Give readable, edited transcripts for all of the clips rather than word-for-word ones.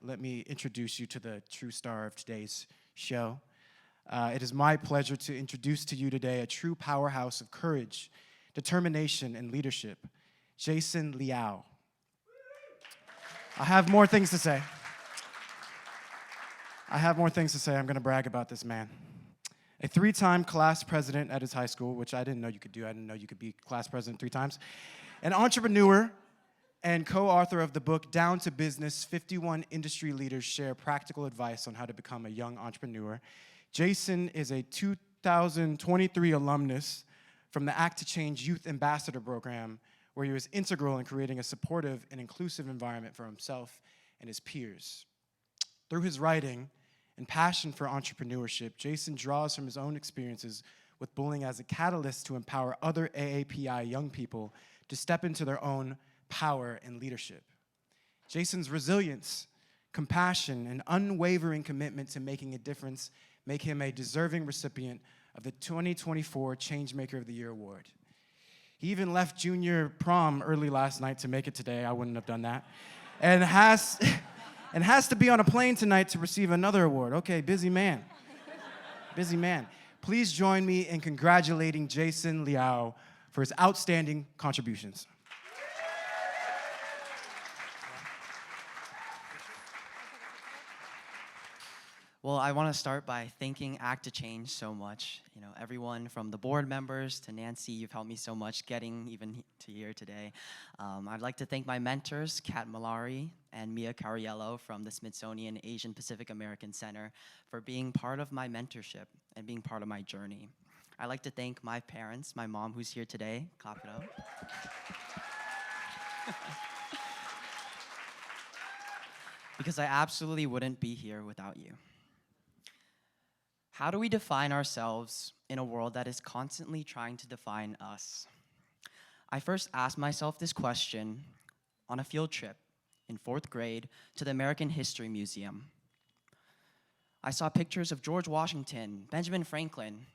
let me introduce you to the true star of today's show. It is my pleasure to introduce to you today a true powerhouse of courage, determination, and leadership, Jason Liaw. I have more things to say. I'm going to brag about this man. A 3-time class president at his high school, which I didn't know you could do. I didn't know you could be class president 3 times. An entrepreneur and co-author of the book Down to Business, 51 industry leaders share practical advice on how to become a young entrepreneur. Jason is a 2023 alumnus from the Act to Change Youth Ambassador Program, where he was integral in creating a supportive and inclusive environment for himself and his peers. Through his writing and passion for entrepreneurship, Jason draws from his own experiences with bullying as a catalyst to empower other AAPI young people to step into their own power and leadership. Jason's resilience, compassion, and unwavering commitment to making a difference make him a deserving recipient of the 2024 Changemaker of the Year award. He even left junior prom early last night to make it today. I wouldn't have done that. And has to be on a plane tonight to receive another award. Okay, busy man. Busy man. Please join me in congratulating Jason Liaw for his outstanding contributions. Well, I want to start by thanking Act to Change so much. You know, everyone from the board members to Nancy, you've helped me so much getting even to here today. I'd like to thank my mentors, Kat Malari and Mia Cariello from the Smithsonian Asian Pacific American Center, for being part of my mentorship and being part of my journey. I'd like to thank my parents, my mom who's here today. Clap it up. Because I absolutely wouldn't be here without you. How do we define ourselves in a world that is constantly trying to define us? I first asked myself this question on a field trip in 4th grade to the American History Museum. I saw pictures of George Washington, Benjamin Franklin,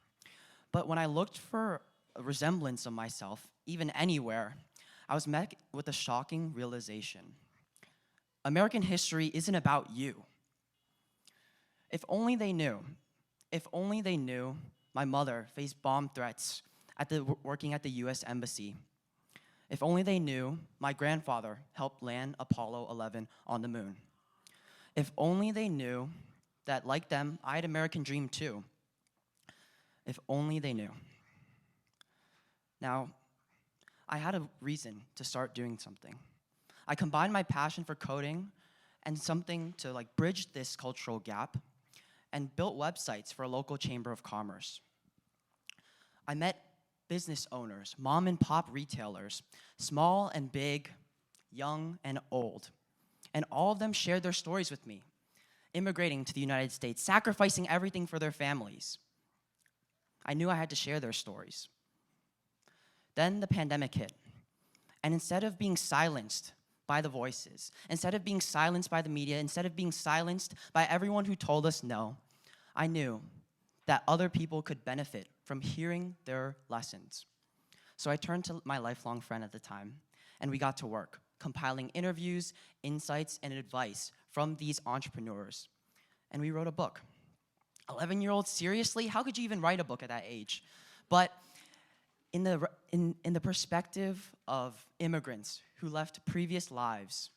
but when I looked for a resemblance of myself, even anywhere, I was met with a shocking realization. American history isn't about you. If only they knew my mother faced bomb threats working at the US Embassy. If only they knew my grandfather helped land Apollo 11 on the moon. If only they knew that, like them, I had an American dream too. If only they knew. Now, I had a reason to start doing something. I combined my passion for coding and something to bridge this cultural gap, and built websites for a local chamber of commerce. I met business owners, mom and pop retailers, small and big, young and old, and all of them shared their stories with me, immigrating to the United States, sacrificing everything for their families. I knew I had to share their stories. Then the pandemic hit, and instead of being silenced by the voices, instead of being silenced by the media, instead of being silenced by everyone who told us no, I knew that other people could benefit from hearing their lessons. So I turned to my lifelong friend at the time, and we got to work, compiling interviews, insights, and advice from these entrepreneurs. And we wrote a book. 11-year-old, seriously? How could you even write a book at that age? But in the perspective of immigrants who left previous lives,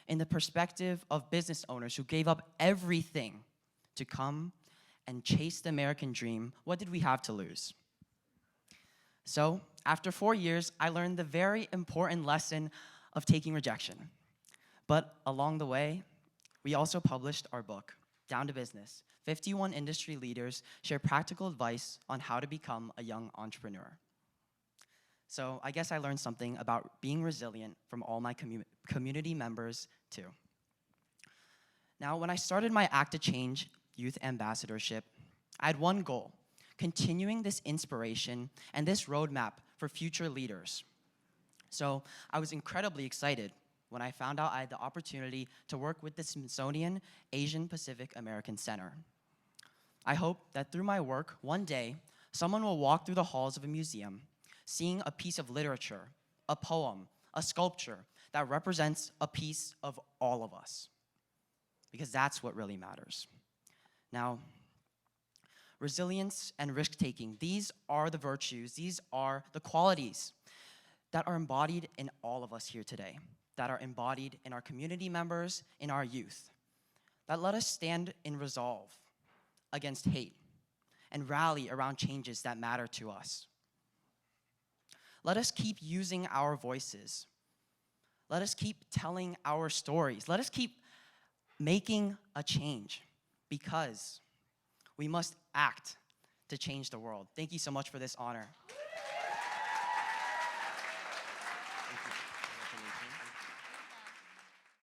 in the perspective of business owners who gave up everything to come and chase the American dream, what did we have to lose? So, after 4 years, I learned the very important lesson of taking rejection. But along the way, we also published our book, Down to Business. 51 industry leaders share practical advice on how to become a young entrepreneur. So I guess I learned something about being resilient from all my community members too. Now, when I started my Act to Change youth ambassadorship, I had one goal: continuing this inspiration and this roadmap for future leaders. So I was incredibly excited when I found out I had the opportunity to work with the Smithsonian Asian Pacific American Center. I hope that through my work, one day, someone will walk through the halls of a museum, seeing a piece of literature, a poem, a sculpture that represents a piece of all of us. because that's what really matters. Now, resilience and risk-taking, these are the virtues, these are the qualities that are embodied in all of us here today, that are embodied in our community members, in our youth, that let us stand in resolve against hate and rally around changes that matter to us. Let us keep using our voices. Let us keep telling our stories. Let us keep making a change, because we must act to change the world. Thank you so much for this honor.